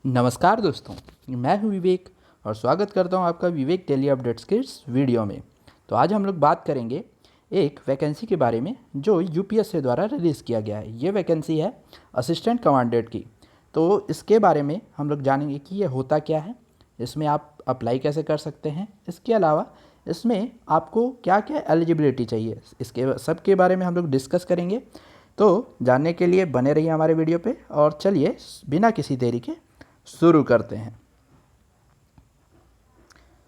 नमस्कार दोस्तों, मैं हूं विवेक और स्वागत करता हूं आपका विवेक डेली अपडेट्स के इस वीडियो में। तो आज हम लोग बात करेंगे एक वैकेंसी के बारे में जो यूपीएससी द्वारा रिलीज़ किया गया है। ये वैकेंसी है असिस्टेंट कमांडेंट की। तो इसके बारे में हम लोग जानेंगे कि ये होता क्या है, इसमें आप अप्लाई कैसे कर सकते हैं, इसके अलावा इसमें आपको क्या क्या एलिजिबिलिटी चाहिए, इसके सब के बारे में हम लोग डिस्कस करेंगे। तो जानने के लिए बने रहिए हमारे वीडियो पे और चलिए बिना किसी देरी के शुरू करते हैं।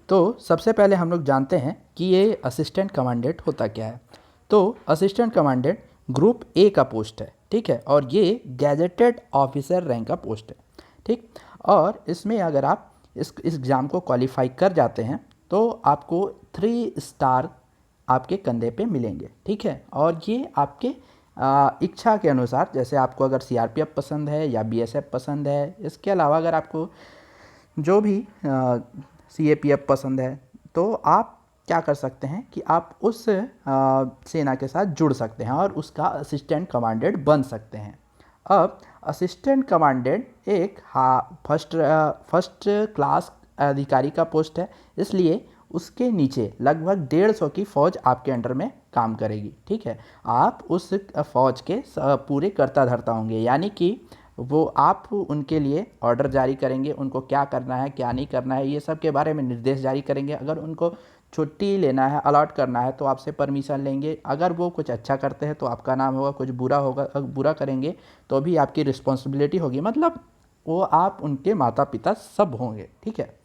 तो सबसे पहले हम लोग जानते हैं कि ये असिस्टेंट कमांडेंट होता क्या है। तो असिस्टेंट कमांडेंट ग्रुप ए का पोस्ट है, ठीक है, और ये गैजेटेड ऑफिसर रैंक का पोस्ट है, ठीक। और इसमें अगर आप इस एग्ज़ाम को क्वालिफाई कर जाते हैं तो आपको 3 स्टार आपके कंधे पे मिलेंगे, ठीक है। और ये आपके इच्छा के अनुसार, जैसे आपको अगर सीआरपीएफ पसंद है या बीएसएफ पसंद है, इसके अलावा अगर आपको जो भी सीएपीएफ पसंद है, तो आप क्या कर सकते हैं कि आप उस सेना के साथ जुड़ सकते हैं और उसका असिस्टेंट कमांडेंट बन सकते हैं। अब असिस्टेंट कमांडेंट एक फर्स्ट क्लास अधिकारी का पोस्ट है, इसलिए उसके नीचे लगभग 150 की फ़ौज आपके अंडर में काम करेगी, ठीक है। आप उस फ़ौज के पूरे कर्ता धर्ता होंगे, यानी कि वो आप उनके लिए ऑर्डर जारी करेंगे, उनको क्या करना है क्या नहीं करना है ये सब के बारे में निर्देश जारी करेंगे। अगर उनको छुट्टी लेना है, अलॉट करना है, तो आपसे परमिशन लेंगे। अगर वो कुछ अच्छा करते हैं तो आपका नाम होगा, कुछ बुरा होगा, बुरा करेंगे तो भी आपकी रिस्पॉन्सिबिलिटी होगी, मतलब वो आप उनके माता पिता सब होंगे, ठीक है।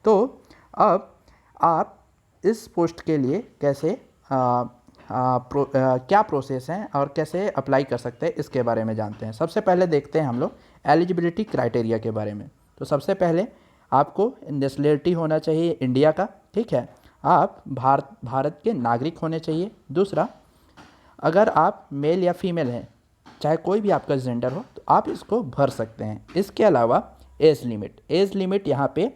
तो अब आप इस पोस्ट के लिए कैसे क्या प्रोसेस हैं और कैसे अप्लाई कर सकते हैं, इसके बारे में जानते हैं। सबसे पहले देखते हैं हम लोग एलिजिबिलिटी क्राइटेरिया के बारे में। तो सबसे पहले आपको नेशनलिटी होना चाहिए इंडिया का, ठीक है। आप भारत के नागरिक होने चाहिए। दूसरा, अगर आप मेल या फीमेल हैं, चाहे कोई भी आपका जेंडर हो, तो आप इसको भर सकते हैं। इसके अलावा एज लिमिट यहाँ पे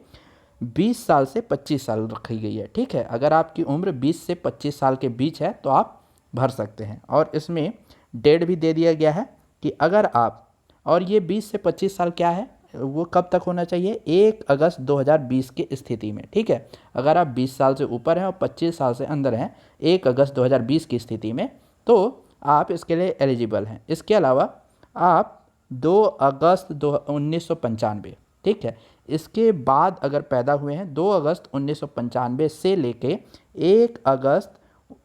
20 साल से 25 साल रखी गई है, ठीक है। अगर आपकी उम्र 20 से 25 साल के बीच है तो आप भर सकते हैं। और इसमें डेट भी दे दिया गया है कि अगर आप, और ये 20 से 25 साल क्या है, वो कब तक होना चाहिए, 1 अगस्त 2020 की स्थिति में, ठीक है। अगर आप 20 साल से ऊपर हैं और 25 साल से अंदर हैं 1 अगस्त 2020 की स्थिति में, तो आप इसके लिए एलिजिबल हैं। इसके अलावा आप 2 अगस्त 1995, ठीक है, इसके बाद अगर पैदा हुए हैं 2 अगस्त 1995 से लेके 1 अगस्त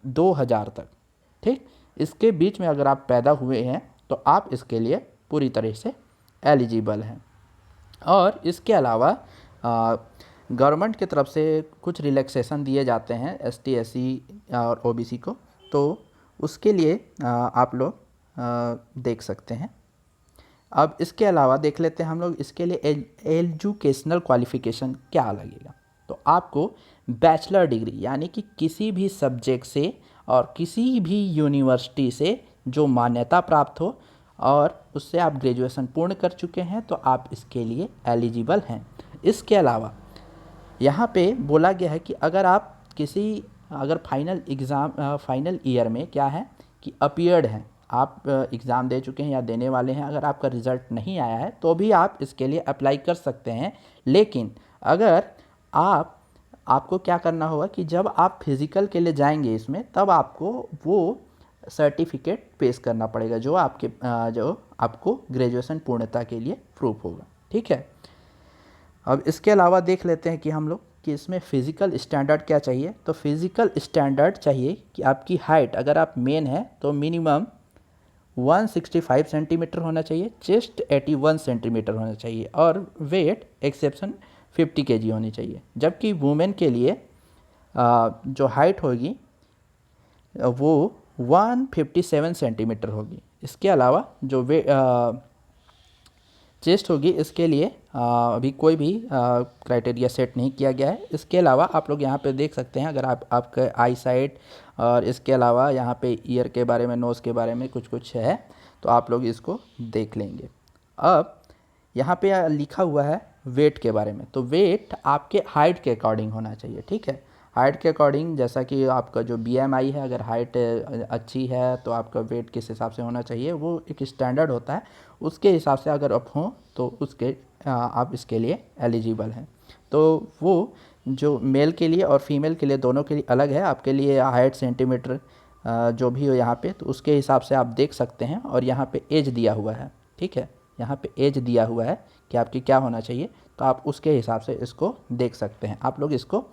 2000 तक, ठीक, इसके बीच में अगर आप पैदा हुए हैं तो आप इसके लिए पूरी तरह से एलिजिबल हैं। और इसके अलावा गवर्नमेंट की तरफ से कुछ रिलैक्सेशन दिए जाते हैं एसटी एससी और ओबीसी को, तो उसके लिए आप लोग देख सकते हैं। अब इसके अलावा देख लेते हैं हम लोग इसके लिए एजुकेशनल क्वालिफ़िकेशन क्या लगेगा। तो आपको बैचलर डिग्री, यानी कि किसी भी सब्जेक्ट से और किसी भी यूनिवर्सिटी से जो मान्यता प्राप्त हो और उससे आप ग्रेजुएशन पूर्ण कर चुके हैं, तो आप इसके लिए एलिजिबल हैं। इसके अलावा यहाँ पे बोला गया है कि अगर फाइनल ईयर में क्या है कि अपीयर्ड हैं, आप एग्ज़ाम दे चुके हैं या देने वाले हैं, अगर आपका रिज़ल्ट नहीं आया है तो भी आप इसके लिए अप्लाई कर सकते हैं। लेकिन अगर आपको क्या करना होगा कि जब आप फिज़िकल के लिए जाएंगे इसमें, तब आपको वो सर्टिफिकेट पेश करना पड़ेगा जो आपको ग्रेजुएशन पूर्णता के लिए प्रूफ होगा, ठीक है। अब इसके अलावा देख लेते हैं कि हम लोग कि इसमें फ़िज़िकल स्टैंडर्ड क्या चाहिए। तो फिज़िकल स्टैंडर्ड चाहिए कि आपकी हाइट, अगर आप मेन हैं तो मिनिमम 165 सेंटीमीटर होना चाहिए, चेस्ट 81 सेंटीमीटर होना चाहिए और वेट एक्सेप्शन 50 केजी होनी चाहिए। जबकि वुमेन के लिए जो हाइट होगी वो 157 सेंटीमीटर होगी। इसके अलावा जो चेस्ट होगी, इसके लिए अभी कोई भी क्राइटेरिया सेट नहीं किया गया है। इसके अलावा आप लोग यहाँ पे देख सकते हैं, अगर आपका आई साइट और इसके अलावा यहाँ पे ईयर के बारे में, नोज़ के बारे में कुछ है, तो आप लोग इसको देख लेंगे। अब यहाँ पे लिखा हुआ है वेट के बारे में। तो वेट आपके हाइट के अकॉर्डिंग होना चाहिए, ठीक है। हाइट के अकॉर्डिंग, जैसा कि आपका जो बीएमआई है, अगर हाइट अच्छी है तो आपका वेट किस हिसाब से होना चाहिए, वो एक स्टैंडर्ड होता है, उसके हिसाब से अगर आप हों तो उसके आप इसके लिए एलिजिबल हैं। तो वो जो मेल के लिए और फीमेल के लिए दोनों के लिए अलग है। आपके लिए हाइट सेंटीमीटर जो भी हो यहाँ पे, तो उसके हिसाब से आप देख सकते हैं। और यहाँ पे एज दिया हुआ है, ठीक है, यहाँ पे एज दिया हुआ है कि आपकी क्या होना चाहिए, तो आप उसके हिसाब से इसको देख सकते हैं। आप लोग इसको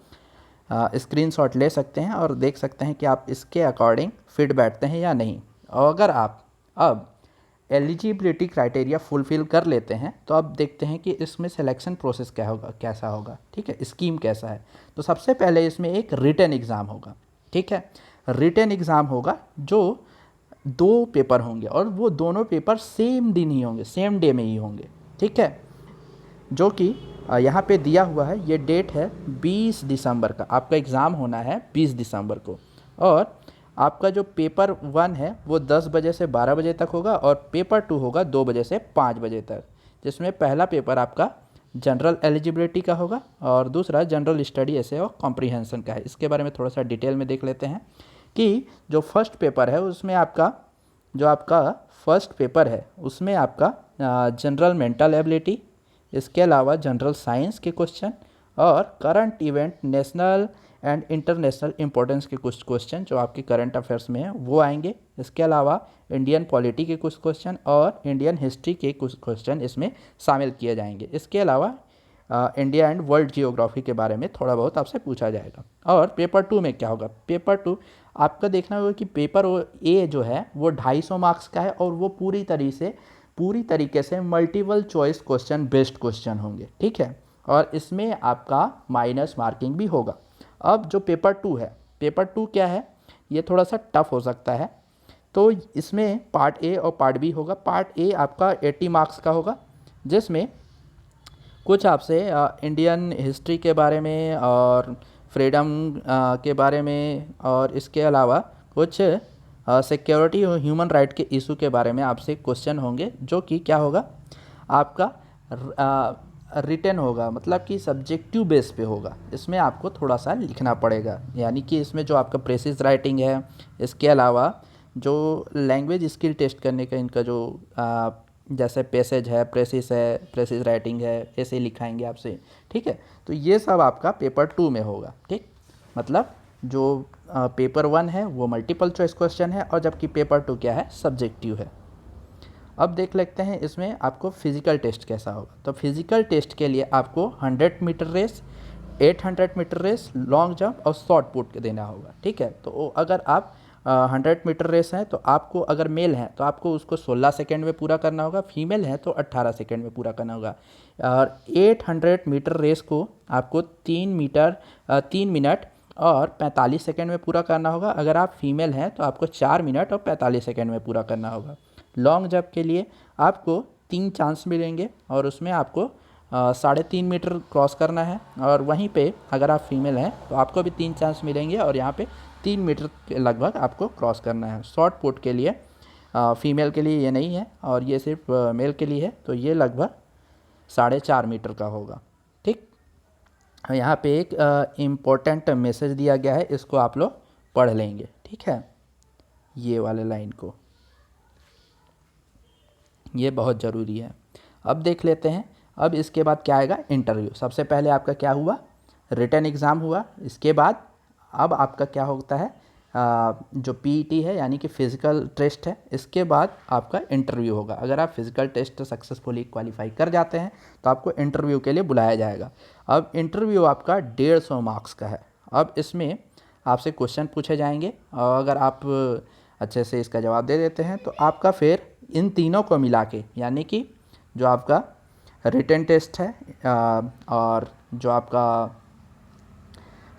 स्क्रीनशॉट ले सकते हैं और देख सकते हैं कि आप इसके अकॉर्डिंग फिट बैठते हैं या नहीं। और अगर आप अब एलिजिबिलिटी क्राइटेरिया फुलफ़िल कर लेते हैं तो अब देखते हैं कि इसमें सिलेक्शन प्रोसेस क्या होगा, कैसा होगा, ठीक है, स्कीम कैसा है। तो सबसे पहले इसमें एक रिटन एग्ज़ाम होगा, ठीक है। रिटन एग्ज़ाम होगा जो 2 पेपर होंगे और वो दोनों पेपर सेम दिन ही होंगे, सेम डे में ही होंगे, ठीक है। जो कि यहाँ पे दिया हुआ है, ये डेट है 20 दिसंबर का, आपका एग्ज़ाम होना है 20 दिसंबर को। और आपका जो पेपर 1 है वो 10 बजे से 12 बजे तक होगा और पेपर 2 होगा 2 बजे से 5 बजे तक, जिसमें पहला पेपर आपका जनरल एलिजिबिलिटी का होगा और दूसरा जनरल स्टडी ऐसे और कॉम्प्रीहेंशन का है। इसके बारे में थोड़ा सा डिटेल में देख लेते हैं कि जो फर्स्ट पेपर है उसमें आपका फर्स्ट पेपर है उसमें आपका जनरल मेंटल एबिलिटी, इसके अलावा जनरल साइंस के क्वेश्चन और current event national and international importance के कुछ क्वेश्चन जो आपके करंट अफेयर्स में हैं वो आएंगे। इसके अलावा इंडियन पॉलिटी के कुछ क्वेश्चन और इंडियन हिस्ट्री के कुछ क्वेश्चन इसमें शामिल किए जाएंगे। इसके अलावा इंडिया एंड वर्ल्ड जियोग्राफी के बारे में थोड़ा बहुत आपसे पूछा जाएगा। और पेपर 2 में क्या होगा, पेपर 2 आपका देखना होगा कि पेपर ए जो है वो 250 मार्क्स का है और वो पूरी तरीके से multiple choice question based question होंगे, ठीक है। और इसमें आपका माइनस मार्किंग भी होगा। अब जो पेपर 2 है, पेपर 2 क्या है, ये थोड़ा सा टफ हो सकता है। तो इसमें पार्ट ए और पार्ट बी होगा। पार्ट ए आपका 80 मार्क्स का होगा, जिसमें कुछ आपसे इंडियन हिस्ट्री के बारे में और फ्रीडम के बारे में और इसके अलावा कुछ सिक्योरिटी और ह्यूमन राइट के इशू के बारे में आपसे क्वेश्चन होंगे, जो कि क्या होगा आपका रिटन होगा, मतलब कि सब्जेक्टिव बेस पे होगा। इसमें आपको थोड़ा सा लिखना पड़ेगा, यानी कि इसमें जो आपका प्रेसिज राइटिंग है, इसके अलावा जो लैंग्वेज स्किल टेस्ट करने का इनका जो जैसे पैसेज है, प्रेसिज राइटिंग है, ऐसे लिखाएंगे आपसे, ठीक है। तो ये सब आपका पेपर 2 में होगा, ठीक। मतलब जो पेपर 1 है वो मल्टीपल चॉइस क्वेश्चन है और जबकि पेपर 2 क्या है, सब्जेक्टिव है। अब देख लेते हैं इसमें आपको फिज़िकल टेस्ट कैसा होगा। तो फिज़िकल टेस्ट के लिए आपको 100 metre race, 800 metre race, long jump और शॉर्ट पुट देना होगा, ठीक है। तो अगर आप 100 मीटर रेस हैं तो आपको, अगर मेल हैं तो आपको उसको 16 सेकेंड में पूरा करना होगा, फीमेल है तो 18 सेकेंड में पूरा करना होगा। और 800 मीटर रेस को आपको 3 मिनट और 45 सेकेंड में पूरा करना होगा। अगर आप फीमेल हैं तो आपको 4 मिनट और 45 सेकेंड में पूरा करना होगा। लॉन्ग जंप के लिए आपको 3 चांस मिलेंगे और उसमें आपको 3.5 मीटर क्रॉस करना है। और वहीं पे अगर आप फीमेल हैं तो आपको भी 3 चांस मिलेंगे और यहाँ पे 3 मीटर के लगभग आपको क्रॉस करना है। शॉर्ट पुट के लिए फीमेल के लिए ये नहीं है और ये सिर्फ मेल के लिए है, तो ये लगभग 4.5 मीटर का होगा, ठीक। यहाँ पे एक इम्पोर्टेंट मैसेज दिया गया है, इसको आप लोग पढ़ लेंगे, ठीक है, ये वाले लाइन को, ये बहुत ज़रूरी है। अब देख लेते हैं, अब इसके बाद क्या आएगा, इंटरव्यू। सबसे पहले आपका क्या हुआ, रिटन एग्ज़ाम हुआ। इसके बाद अब आपका क्या होता है, जो पीईटी है यानी कि फिज़िकल टेस्ट है, इसके बाद आपका इंटरव्यू होगा। अगर आप फिज़िकल टेस्ट सक्सेसफुली क्वालिफाई कर जाते हैं तो आपको इंटरव्यू के लिए बुलाया जाएगा। अब इंटरव्यू आपका 150 मार्क्स का है। अब इसमें आपसे क्वेश्चन पूछे जाएंगे और अगर आप अच्छे से इसका जवाब दे देते हैं तो आपका फिर इन तीनों को मिला के, यानी कि जो आपका रिटन टेस्ट है और जो आपका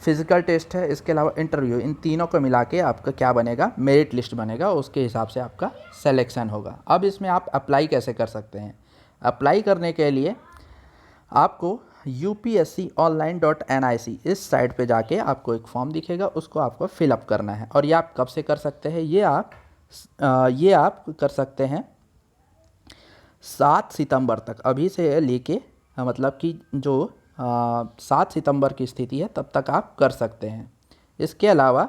फिज़िकल टेस्ट है, इसके अलावा इंटरव्यू, इन तीनों को मिला के आपका क्या बनेगा, मेरिट लिस्ट बनेगा, उसके हिसाब से आपका सिलेक्शन होगा। अब इसमें आप अप्लाई कैसे कर सकते हैं। अप्लाई करने के लिए आपको upsconline.nic इस साइट पे जाके आपको एक फॉर्म दिखेगा, उसको आपको फिलअप करना है। और ये आप कब से कर सकते हैं, ये आप कर सकते हैं 7 सितंबर तक, अभी से लेके मतलब कि जो 7 सितंबर की स्थिति है तब तक आप कर सकते हैं। इसके अलावा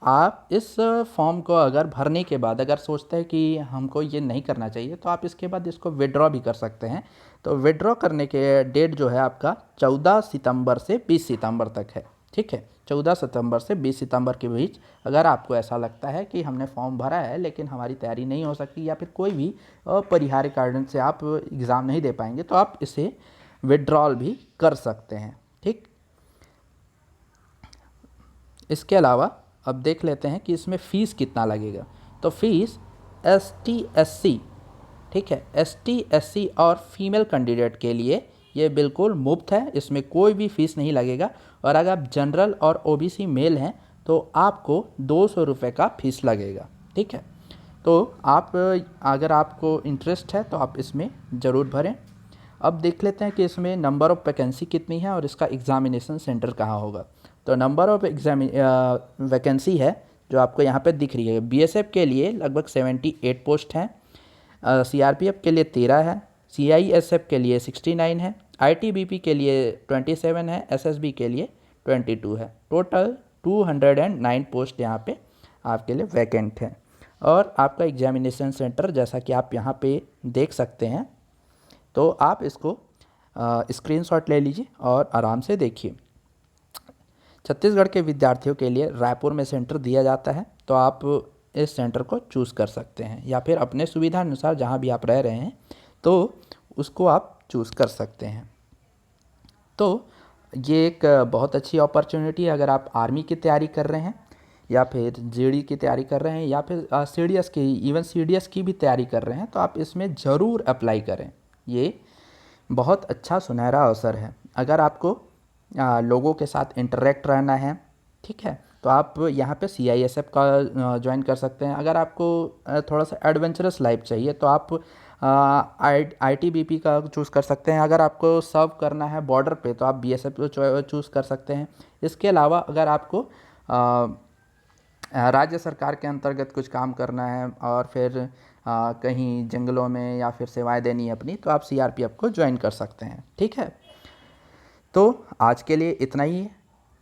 आप इस फॉर्म को अगर भरने के बाद अगर सोचते हैं कि हमको ये नहीं करना चाहिए, तो आप इसके बाद इसको विड्रॉ भी कर सकते हैं। तो विड्रॉ करने के डेट जो है आपका 14 सितंबर से 20 सितंबर तक है, ठीक है। 14 सितंबर से 20 सितंबर के बीच अगर आपको ऐसा लगता है कि हमने फॉर्म भरा है लेकिन हमारी तैयारी नहीं हो सकती या फिर कोई भी अपरिहार्य कारण से आप एग्ज़ाम नहीं दे पाएंगे, तो आप इसे विड्रॉल भी कर सकते हैं, ठीक। इसके अलावा अब देख लेते हैं कि इसमें फ़ीस कितना लगेगा। तो फीस ST SC, ठीक है, ST SC और फीमेल कैंडिडेट के लिए ये बिल्कुल मुफ्त है, इसमें कोई भी फ़ीस नहीं लगेगा। और अगर आप जनरल और OBC मेल हैं तो आपको 200 रुपये का फ़ीस लगेगा, ठीक है। तो आप अगर आपको इंटरेस्ट है तो आप इसमें ज़रूर भरें। अब देख लेते हैं कि इसमें नंबर ऑफ़ वैकेंसी कितनी है और इसका एग्ज़ामिनेशन सेंटर कहाँ होगा। तो नंबर ऑफ़ वैकेंसी है जो आपको यहाँ पे दिख रही है। BSF के लिए लगभग 78 पोस्ट हैं, CRPF के लिए 13 है, CISF के लिए 69 है, ITBP के लिए 27 है, SSB के लिए 22 है। टोटल 209 पोस्ट यहाँ पे आपके लिए वैकेंट हैं। और आपका एग्जामिनेशन सेंटर जैसा कि आप यहाँ पे देख सकते हैं, तो आप इसको स्क्रीनशॉट ले लीजिए और आराम से देखिए। छत्तीसगढ़ के विद्यार्थियों के लिए रायपुर में सेंटर दिया जाता है, तो आप इस सेंटर को चूज़ कर सकते हैं या फिर अपने सुविधा अनुसार जहाँ भी आप रह रहे हैं तो उसको आप चूज़ कर सकते हैं। तो ये एक बहुत अच्छी अपॉर्चुनिटी है अगर आप आर्मी की तैयारी कर रहे हैं या फिर GD की तैयारी कर रहे हैं या फिर CDS की, इवन CDS की भी तैयारी कर रहे हैं, तो आप इसमें ज़रूर अप्लाई करें। ये बहुत अच्छा सुनहरा अवसर है। अगर आपको लोगों के साथ इंटरेक्ट रहना है, ठीक है, तो आप यहाँ पे CISF का ज्वाइन कर सकते हैं। अगर आपको थोड़ा सा एडवेंचरस लाइफ चाहिए तो आप ITBP का चूज़ कर सकते हैं। अगर आपको सर्व करना है बॉर्डर पे तो आप BSF को चूज़ कर सकते हैं। इसके अलावा अगर आपको राज्य सरकार के अंतर्गत कुछ काम करना है और फिर कहीं जंगलों में या फिर सेवाएं देनी है अपनी, तो आप CRPF को ज्वाइन कर सकते हैं, ठीक है। तो आज के लिए इतना ही है।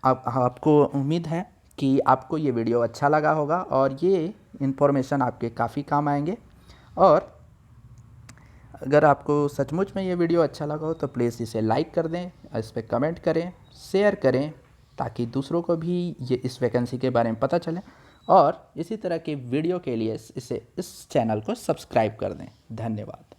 अब आपको उम्मीद है कि आपको ये वीडियो अच्छा लगा होगा और ये इन्फॉर्मेशन आपके काफ़ी काम आएंगे। और अगर आपको सचमुच में ये वीडियो अच्छा लगा हो तो प्लीज़ इसे लाइक कर दें, इस पर कमेंट करें, शेयर करें, ताकि दूसरों को भी ये इस वैकेंसी के बारे में पता चले। और इसी तरह के वीडियो के लिए इस चैनल को सब्सक्राइब कर दें। धन्यवाद।